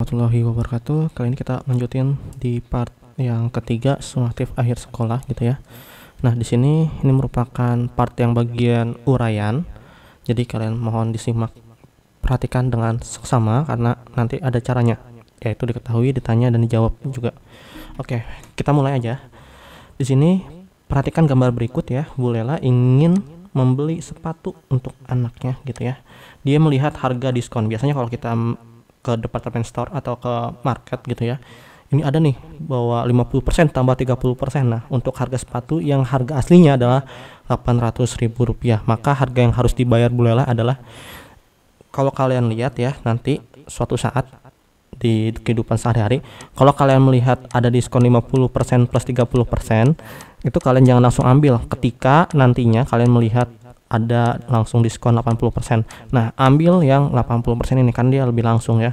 warahmatullahi wabarakatuh. Kali ini kita lanjutin di part yang ketiga, sumatif akhir sekolah gitu ya. Nah, di sini ini merupakan part yang bagian uraian. Jadi kalian mohon disimak, perhatikan dengan seksama karena nanti ada caranya, yaitu diketahui, ditanya dan dijawab juga. Oke, kita mulai aja. Di sini perhatikan gambar berikut ya. Bu Lela ingin membeli sepatu untuk anaknya gitu ya. Dia melihat harga diskon. Biasanya kalau kita ke department store atau ke market gitu ya, ini ada nih bahwa 50% tambah 30%. Nah, untuk harga sepatu yang harga aslinya adalah Rp800.000, maka harga yang harus dibayar Bu Lela adalah, kalau kalian lihat ya, nanti suatu saat di kehidupan sehari-hari, kalau kalian melihat ada diskon 50% plus 30%, itu kalian jangan langsung ambil ketika nantinya kalian melihat ada langsung diskon 80%. Nah, ambil yang 80% ini kan dia lebih langsung ya.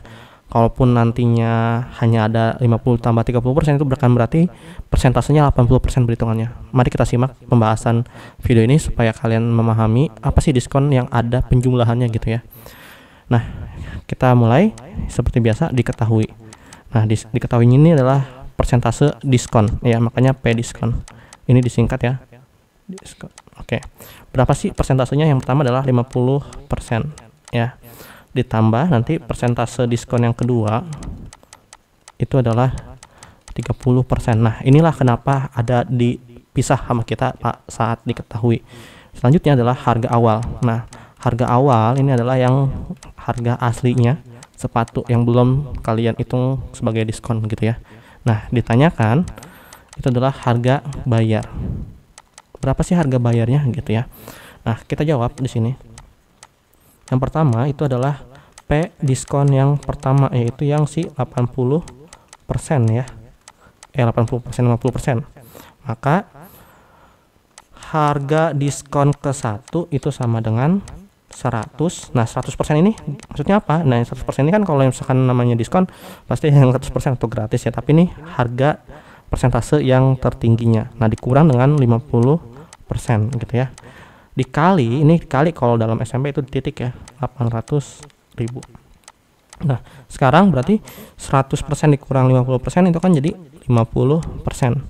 Kalaupun nantinya hanya ada 50 tambah 30%, itu berarti persentasenya 80% berhitungannya. Mari kita simak pembahasan video ini supaya kalian memahami apa sih diskon yang ada penjumlahannya gitu ya. Nah, kita mulai seperti biasa diketahui. Nah, diketahui ini adalah persentase diskon ya, makanya P diskon. Ini disingkat ya. Diskon. Oke. Berapa sih persentasenya? Yang pertama adalah 50% ya. Ditambah nanti persentase diskon yang kedua itu adalah 30%. Nah, inilah kenapa ada dipisah sama kita Pak saat diketahui. Selanjutnya adalah harga awal. Nah, harga awal ini adalah yang harga aslinya sepatu yang belum kalian hitung sebagai diskon gitu ya. Nah, ditanyakan itu adalah harga bayar. Berapa sih harga bayarnya gitu ya. Nah, kita jawab di sini. Yang pertama itu adalah P diskon yang pertama, yaitu yang si 80% ya. 80% 50%. Maka harga diskon ke 1 itu sama dengan 100. Nah, 100% ini maksudnya apa? Nah, 100% ini kan kalau misalkan namanya diskon pasti yang 100% atau gratis ya, tapi ini harga persentase yang tertingginya. Nah, dikurang dengan 50% gitu ya. Dikali, ini dikali kalau dalam SMP itu titik ya, 800.000. Nah, sekarang berarti 100% dikurang 50% itu kan jadi 50%.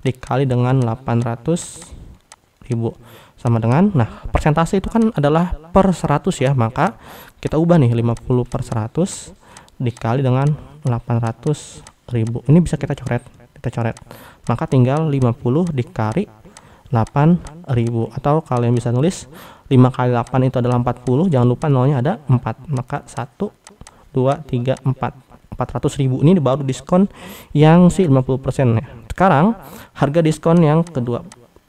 Dikali dengan 800.000 sama dengan, nah, persentase itu kan adalah per 100 ya, maka kita ubah nih 50/100 dikali dengan 800.000. Ini bisa kita coret. Maka tinggal 50 dikali 8.000, atau kalian bisa nulis 5 kali 8 itu adalah 40, jangan lupa nolnya ada 4, maka 1 2 3 4 400.000. Ini baru diskon yang si 50% ya. Sekarang harga diskon yang kedua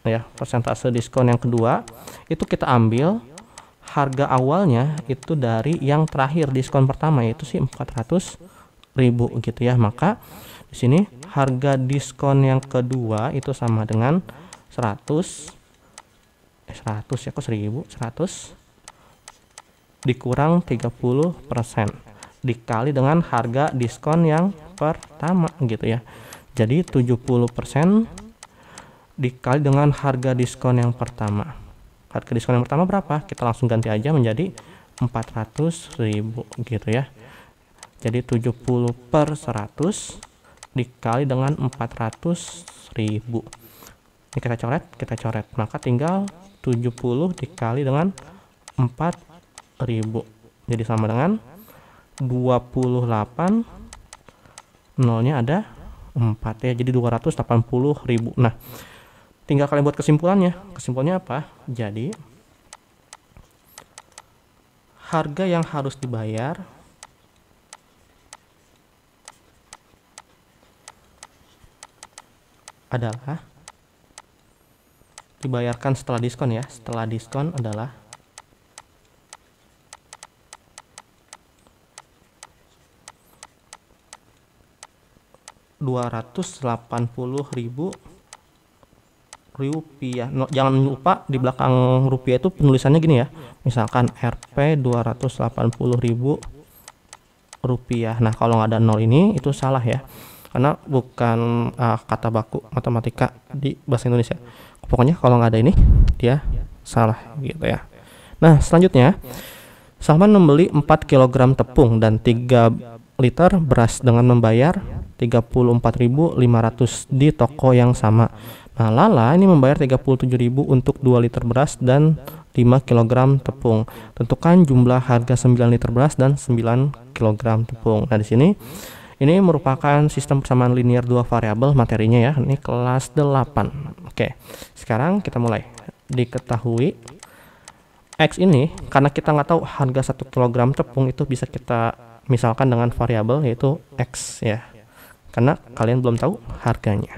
ya, persentase diskon yang kedua itu kita ambil harga awalnya itu dari yang terakhir diskon pertama, yaitu si 400.000 gitu ya. Maka di sini harga diskon yang kedua itu sama dengan 100 ya, kok 1000, 100 dikurang 30% dikali dengan harga diskon yang pertama gitu ya. Jadi 70% dikali dengan harga diskon yang pertama. Harga diskon yang pertama berapa? Kita langsung ganti aja menjadi 400.000 gitu ya. Jadi 70/100 dikali dengan 400.000. Ini kita coret, maka tinggal 70 dikali dengan 4.000. Jadi sama dengan 28, nolnya ada 4 ya, jadi 280.000. Nah, tinggal kalian buat kesimpulannya. Kesimpulannya apa? Jadi harga yang harus dibayar adalah, dibayarkan setelah diskon ya. Setelah diskon adalah Rp280.000. No, jangan lupa di belakang rupiah itu penulisannya gini ya. Misalkan Rp 280.000. Nah, kalau nggak ada nol ini itu salah ya. Karena bukan kata baku matematika di bahasa Indonesia. Pokoknya kalau nggak ada ini dia salah gitu ya. Nah, selanjutnya Salman membeli 4 kg tepung dan 13 liter beras dengan membayar 34.500 di toko yang sama. Nah, Lala ini membayar 37.000 untuk 2 liter beras dan 5 kg tepung. Tentukan jumlah harga 9 liter beras dan 9 kg tepung. Nah, di sini ini merupakan sistem persamaan linear dua variabel materinya ya. Ini kelas 8. Oke. Sekarang kita mulai. Diketahui X ini karena kita nggak tahu harga 1 kg tepung itu bisa kita misalkan dengan variabel yaitu X ya. Karena kalian belum tahu harganya.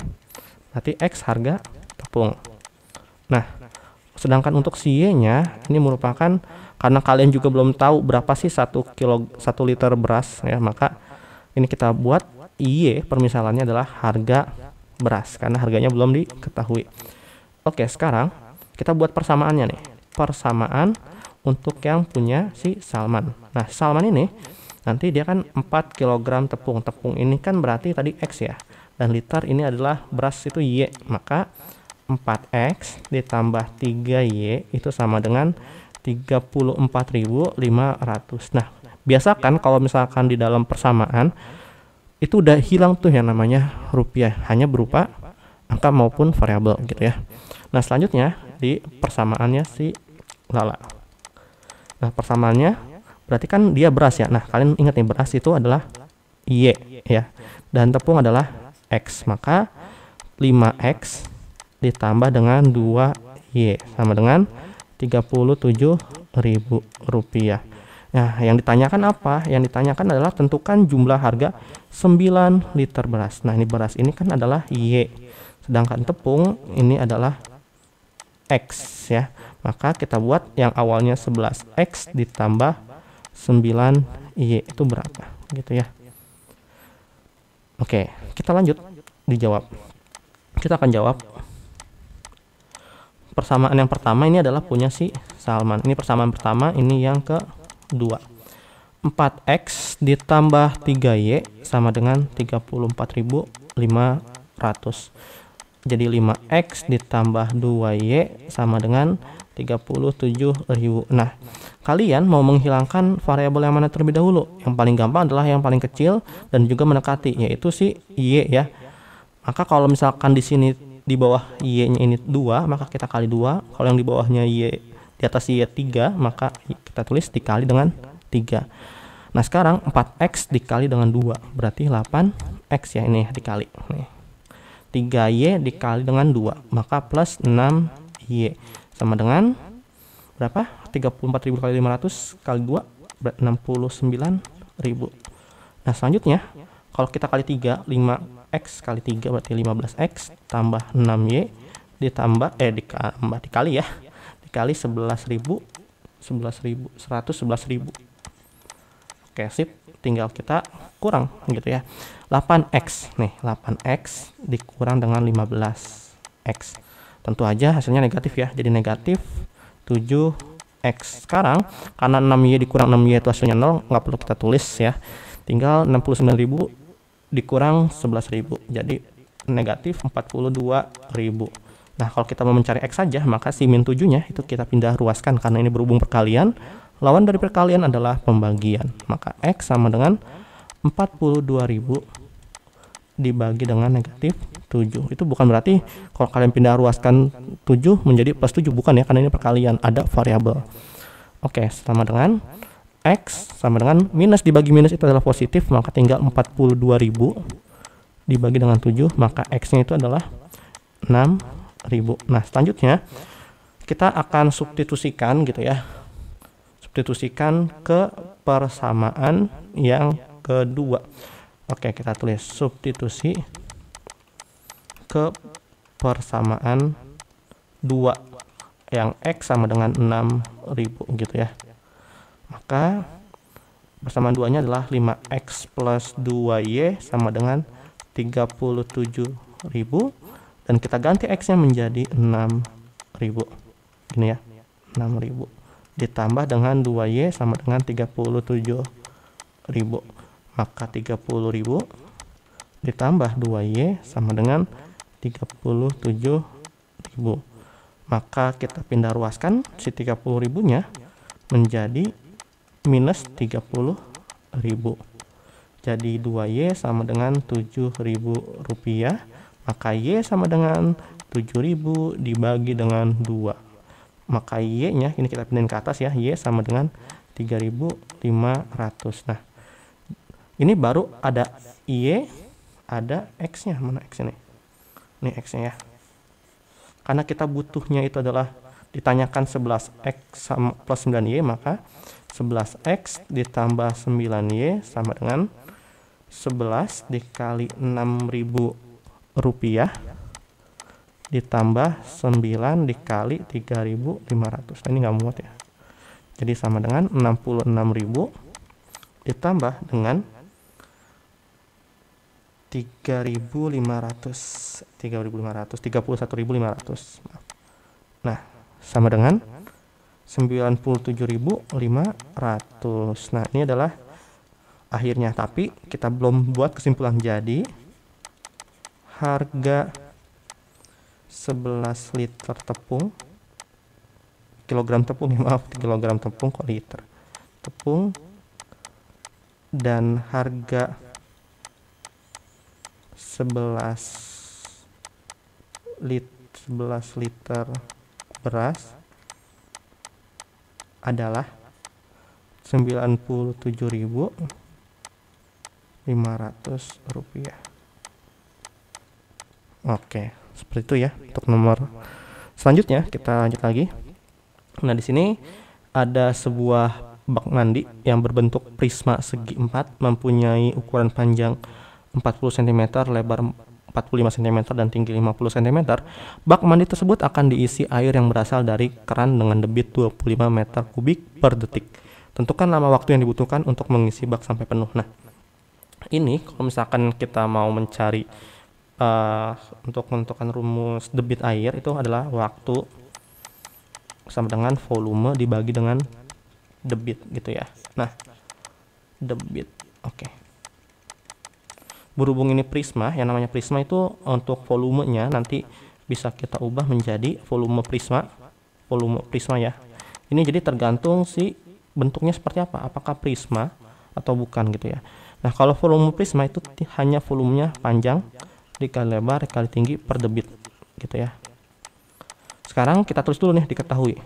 Berarti X harga tepung. Nah, sedangkan untuk si Y-nya ini merupakan karena kalian juga belum tahu berapa sih 1 liter beras ya, maka ini kita buat Y permisalannya adalah harga beras karena harganya belum diketahui. Oke, sekarang kita buat persamaannya nih. Persamaan untuk yang punya si Salman. Nah, Salman ini nanti dia kan 4 kg tepung. Tepung ini kan berarti tadi X ya. Dan liter ini adalah beras itu Y. Maka 4X ditambah 3Y itu sama dengan 34.500. Nah, biasakan kalau misalkan di dalam persamaan itu udah hilang tuh yang namanya rupiah, hanya berupa angka maupun variabel gitu ya. Nah, selanjutnya di persamaannya si Lala. Nah, persamaannya berarti kan dia beras ya. Nah, kalian ingat nih, beras itu adalah Y ya. Dan tepung adalah X. Maka 5X ditambah dengan 2Y sama dengan 37.000 rupiah. Nah, yang ditanyakan apa? Yang ditanyakan adalah tentukan jumlah harga 9 liter beras. Nah, ini beras ini kan adalah Y. Sedangkan tepung ini adalah X ya. Maka kita buat yang awalnya 11X ditambah 9Y itu berapa? Gitu ya. Oke, kita lanjut dijawab. Kita akan jawab. Persamaan yang pertama ini adalah punya si Salman. Ini persamaan pertama, ini yang kedua. 4X ditambah 3Y sama dengan 34.500. Jadi 5X ditambah 2Y sama dengan 37.000. Nah, kalian mau menghilangkan variabel yang mana terlebih dahulu? Yang paling gampang adalah yang paling kecil dan juga mendekati, yaitu si Y ya. Maka kalau misalkan di sini di bawah Y-nya ini 2, maka kita kali 2. Kalau yang di bawahnya Y, di atas Y 3, maka kita tulis dikali dengan 3. Nah, sekarang 4X dikali dengan 2, berarti 8X ya, ini dikali. Nih. 3Y dikali dengan 2, maka plus 6Y sama dengan berapa? 34.000 kali 500 kali 2 69.000. Nah, selanjutnya kalau kita kali 3, 5X kali 3 berarti 15X tambah 6Y ditambah dikali ya. Dikali 11.000 111.000. Oke, sip. Tinggal kita kurang gitu ya. 8X nih, 8X dikurang dengan 15X. Tentu aja hasilnya negatif ya. Jadi negatif 7X. Sekarang karena 6Y dikurang 6Y itu hasilnya 0, nggak perlu kita tulis ya. Tinggal 69.000 dikurang 11.000. Jadi negatif 42.000. Nah, kalau kita mau mencari X saja, maka si min 7-nya itu kita pindah ruaskan karena ini berhubung perkalian. Lawan dari perkalian adalah pembagian. Maka X sama dengan 42.000 dibagi dengan negatif 7. Itu bukan berarti kalau kalian pindah ruaskan 7 menjadi plus 7. Bukan ya, karena ini perkalian. Ada variabel. Oke, sama dengan X sama dengan minus dibagi minus itu adalah positif. Maka tinggal 42.000 dibagi dengan 7. Maka X-nya itu adalah 6.000. Nah, selanjutnya kita akan substitusikan gitu ya. Substitusikan ke persamaan yang kedua. Oke, kita tulis substitusi ke persamaan 2 yang X sama dengan 6.000 gitu ya. Maka persamaan 2-nya adalah 5X plus 2Y sama dengan 37.000 dan kita ganti X-nya menjadi 6.000. Gini ya, 6.000 ditambah dengan 2Y sama dengan 37.000. Maka 30.000 ditambah 2Y sama dengan 37.000. Maka kita pindah ruaskan si 30.000-nya menjadi minus 30.000. Jadi 2Y sama dengan Rp7.000. Maka Y sama dengan 7.000 dibagi dengan 2. Maka Y-nya ini kita pindahin ke atas ya. Y sama dengan 3.500. Nah, ini baru ada Y, ada X-nya. Mana X-nya nih? Ini X-nya ya. Karena kita butuhnya itu adalah ditanyakan 11X sama plus 9Y, maka 11X ditambah 9Y sama dengan 11 dikali 6.000 rupiah ditambah 9 dikali 3.500. Nah, ini nggak muat ya. Jadi sama dengan 66.000 ditambah dengan 31.500. Nah, sama dengan 97.500. Nah, ini adalah akhirnya, tapi kita belum buat kesimpulan. Jadi harga 11 liter tepung, kilogram tepung ya, maaf, kilogram tepung kok liter, tepung, dan harga 11 liter beras adalah 97.500 rupiah. Oke, seperti itu ya untuk nomor selanjutnya. Kita lanjut lagi. Nah, di sini ada sebuah bak mandi yang berbentuk prisma segi 4, mempunyai ukuran panjang 40 cm, lebar 45 cm, dan tinggi 50 cm. Bak mandi tersebut akan diisi air yang berasal dari keran dengan debit 25 meter kubik per detik. Tentukan lama waktu yang dibutuhkan untuk mengisi bak sampai penuh. Nah, ini kalau misalkan kita mau mencari untuk menentukan rumus debit air, itu adalah waktu sama dengan volume dibagi dengan debit gitu ya. Nah, debit, oke. Berhubung ini prisma, yang namanya prisma itu untuk volumenya nanti bisa kita ubah menjadi volume prisma ya. Ini jadi tergantung si bentuknya seperti apa, apakah prisma atau bukan gitu ya. Nah, kalau volume prisma itu hanya volumenya panjang dikali lebar dikali tinggi per debit gitu ya. Sekarang kita tulis dulu nih, diketahui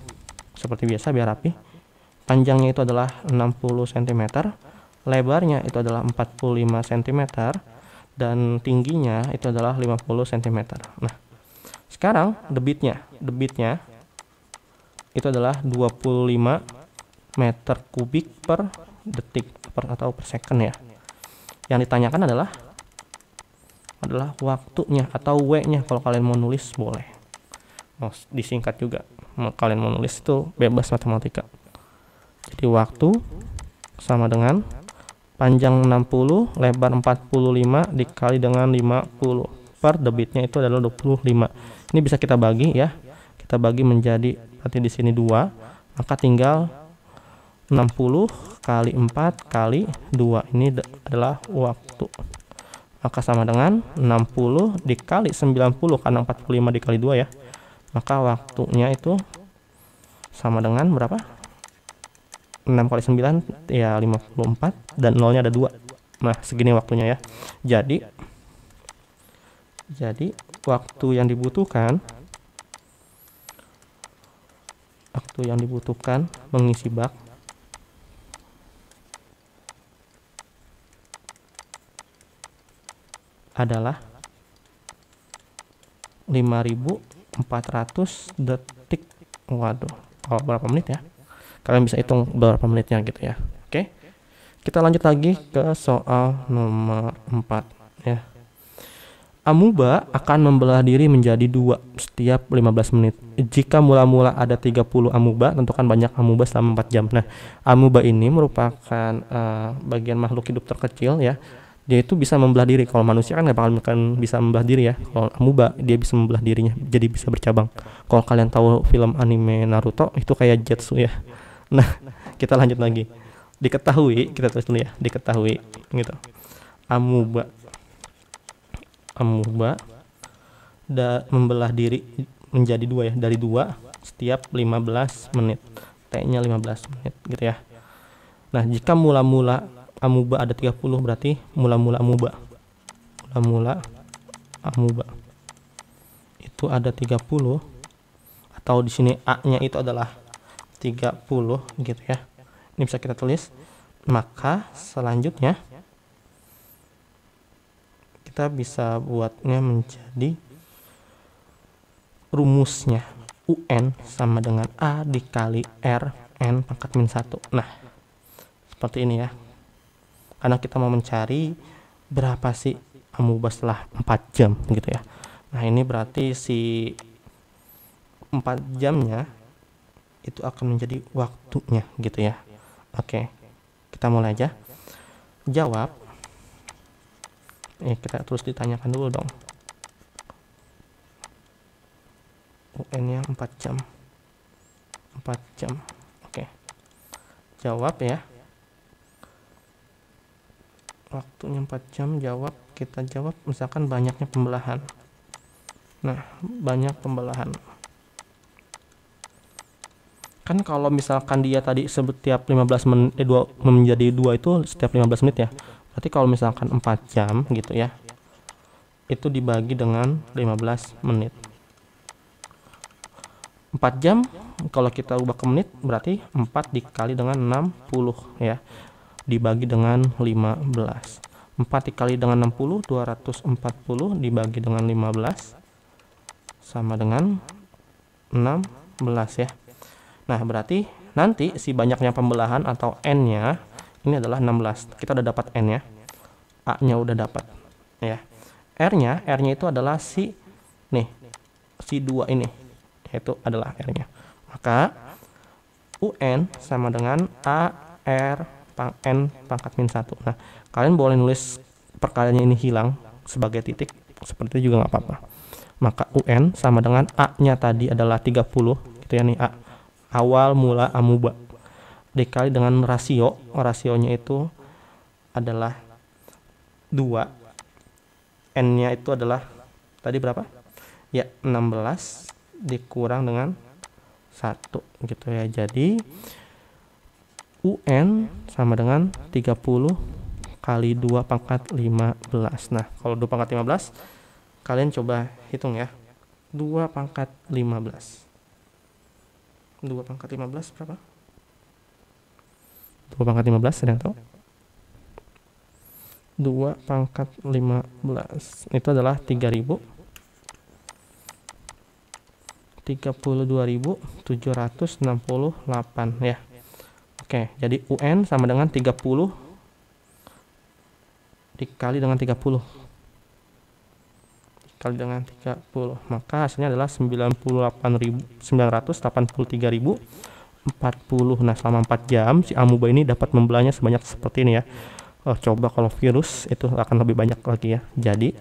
seperti biasa biar rapi. Panjangnya itu adalah 60 cm, lebarnya itu adalah 45 cm, dan tingginya itu adalah 50 cm. Nah, sekarang debitnya itu adalah 25 meter kubik per detik atau per second ya. Yang ditanyakan adalah waktunya atau W-nya. Kalau kalian mau nulis boleh, mau disingkat juga. Kalian mau nulis itu bebas matematika. Jadi waktu sama dengan panjang 60, lebar 45 dikali dengan 50 per debitnya itu adalah 25. Ini bisa kita bagi ya. Kita bagi menjadi, berarti di sini 2, maka tinggal 60 kali 4 kali 2. Ini adalah waktu. Maka sama dengan 60 dikali 90, karena 45 dikali 2 ya. Maka waktunya itu sama dengan berapa? 6 kali 9 ya 54, dan nolnya ada 2. Nah, segini waktunya ya. Jadi waktu yang dibutuhkan mengisi bak adalah 5.400 detik. Waduh, kalau berapa menit ya? Kalian bisa hitung berapa menitnya gitu ya. Oke. Kita lanjut lagi ke soal nomor 4 ya. Amuba akan membelah diri menjadi 2 setiap 15 menit. Jika mula-mula ada 30 amuba, tentukan banyak amuba selama 4 jam. Nah, amuba ini merupakan bagian makhluk hidup terkecil ya. Dia itu bisa membelah diri. Kalau manusia kan nggak bakal bisa membelah diri ya. Kalau amuba dia bisa membelah dirinya, jadi bisa bercabang. Kalau kalian tahu film anime Naruto, itu kayak Jetsu ya. Nah, kita lanjut lagi. Diketahui, kita tulis dulu ya. Diketahui gitu. Amuba membelah diri menjadi 2 ya, dari 2 setiap 15 menit. T-nya 15 menit gitu ya. Nah, jika mula-mula amuba ada 30, berarti mula-mula amuba. Mula-mula amuba itu ada 30, atau di sini A-nya itu adalah 30 gitu ya. Ini bisa kita tulis. Maka selanjutnya kita bisa buatnya menjadi rumusnya UN sama dengan A dikali R N pangkat min 1. Nah, seperti ini ya. Karena kita mau mencari berapa sih amuba setelah 4 jam gitu ya. Nah, ini berarti si 4 jamnya itu akan menjadi waktunya gitu ya. Oke, kita mulai aja. Jawab. Kita terus ditanyakan dulu dong. UN-nya 4 jam. 4 jam. Oke. Jawab ya. Waktunya 4 jam, jawab. Kita jawab misalkan banyaknya pembelahan. Nah, banyak pembelahan. Kan kalau misalkan dia tadi setiap 15 menit menjadi 2 itu setiap 15 menit ya. Berarti kalau misalkan 4 jam gitu ya, itu dibagi dengan 15 menit. 4 jam kalau kita ubah ke menit berarti 4 dikali dengan 60 ya, dibagi dengan 15. 4 dikali dengan 60, 240 dibagi dengan 15 sama dengan 16 ya. Nah, berarti nanti si banyaknya pembelahan atau N-nya ini adalah 16. Kita udah dapat N ya. A-nya udah dapat ya. R-nya itu adalah si 2 ini. Yaitu adalah R-nya. Maka UN sama dengan A R N pangkat min 1. Nah, kalian boleh nulis perkaliannya ini hilang sebagai titik, seperti itu juga nggak apa-apa. Maka UN sama dengan A-nya tadi adalah 30 gitu ya nih, A awal mula amuba dikali dengan rasionya itu adalah 2, N-nya itu adalah tadi berapa ya, 16 dikurang dengan 1 gitu ya. Jadi UN sama dengan 30 kali 2 pangkat 15. Nah, kalau 2 pangkat 15 kalian coba hitung ya. 2 pangkat 15. 2 pangkat 15 berapa? 2 pangkat 15 ada yang tahu? 2 pangkat 15 itu adalah 3000. 32.768 ya. Oke, jadi UN sama dengan 30 dikali dengan 30 dikali dengan 30, maka hasilnya adalah 983.040. Nah, selama 4 jam si amuba ini dapat membelahnya sebanyak seperti ini ya. Coba kalau virus itu akan lebih banyak lagi ya. Jadi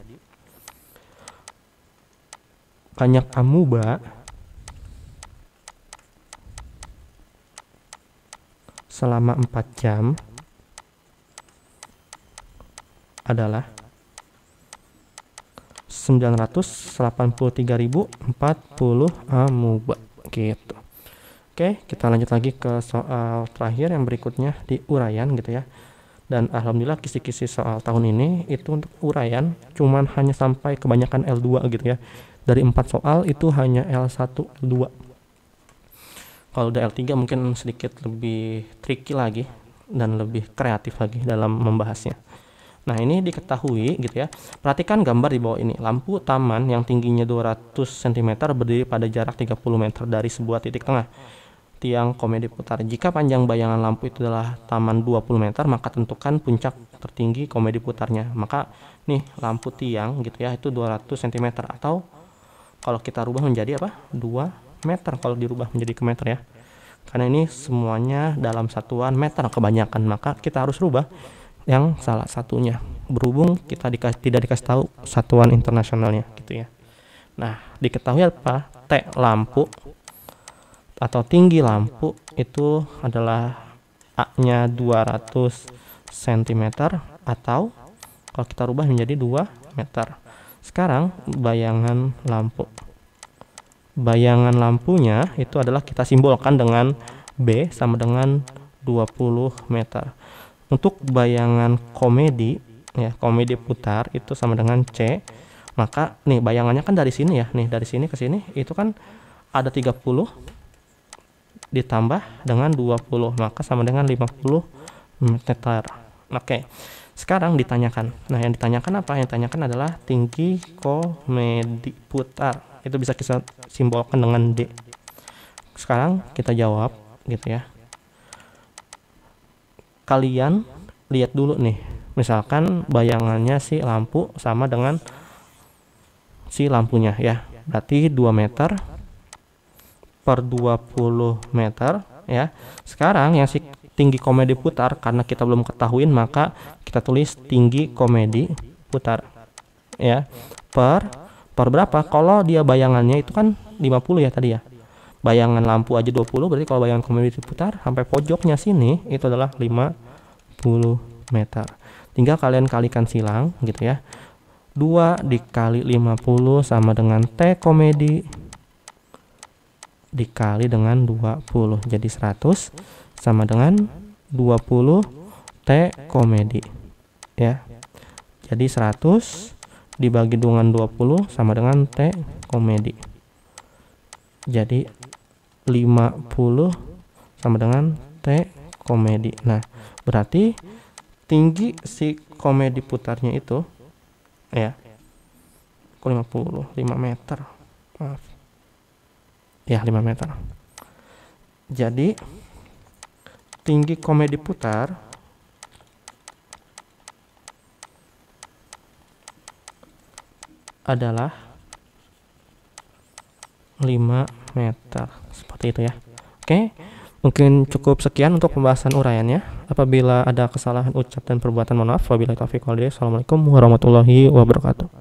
banyak amuba selama 4 jam adalah 983.040 amuba gitu. Oke, kita lanjut lagi ke soal terakhir yang berikutnya di uraian gitu ya. Dan alhamdulillah kisi-kisi soal tahun ini itu untuk uraian cuman hanya sampai kebanyakan L2 gitu ya. Dari 4 soal itu hanya L1, L2. Kalau udah L3 mungkin sedikit lebih tricky lagi dan lebih kreatif lagi dalam membahasnya. Nah, ini diketahui gitu ya. Perhatikan gambar di bawah ini. Lampu taman yang tingginya 200 cm berdiri pada jarak 30 meter dari sebuah titik tengah tiang komedi putar. Jika panjang bayangan lampu itu adalah taman 20 meter, maka tentukan puncak tertinggi komedi putarnya. Maka nih lampu tiang gitu ya itu 200 cm, atau kalau kita rubah menjadi apa? 2 meter kalau dirubah menjadi ke meter ya. Karena ini semuanya dalam satuan meter kebanyakan, maka kita harus rubah yang salah satunya, berhubung kita tidak dikasih tahu satuan internasionalnya gitu ya. Nah, diketahui apa? T lampu atau tinggi lampu itu adalah A-nya 200 cm, atau kalau kita rubah menjadi 2 meter. Sekarang bayangan lampu. Bayangan lampunya itu adalah kita simbolkan dengan B sama dengan 20 meter. Untuk bayangan komedi ya, komedi putar itu sama dengan C. Maka nih bayangannya kan dari sini ya, nih dari sini ke sini itu kan ada 30 ditambah dengan 20, maka sama dengan 50 meter. Oke. Sekarang ditanyakan. Nah, yang ditanyakan apa? Yang ditanyakan adalah tinggi komedi putar. Itu bisa kita simbolkan dengan D. Sekarang kita jawab gitu ya. Kalian lihat dulu nih. Misalkan bayangannya si lampu sama dengan si lampunya ya. Berarti 2 meter per 20 meter ya. Sekarang yang si tinggi komedi putar, karena kita belum ketahuin, maka kita tulis tinggi komedi putar ya, per berapa. Kalau dia bayangannya itu kan 50 ya tadi ya, bayangan lampu aja 20, berarti kalau bayangan komedi putar sampai pojoknya sini itu adalah 50 meter. Tinggal kalian kalikan silang gitu ya. 2 dikali 50 sama dengan T komedi dikali dengan 20, jadi 100 sama dengan 20 T komedi ya. Jadi 100 dibagi dengan 20 sama dengan T komedi. Jadi 50 sama dengan T komedi. Nah, berarti tinggi si komedi putarnya itu ya, 5 meter. Maaf. Ya, 5 meter. Jadi tinggi komedi putar adalah 5 meter. Seperti itu ya. Oke, mungkin cukup sekian untuk pembahasan uraiannya. Apabila ada kesalahan ucap dan perbuatan, mohon maaf. Wabillahi taufiq wal hidayah. Assalamualaikum warahmatullahi wabarakatuh.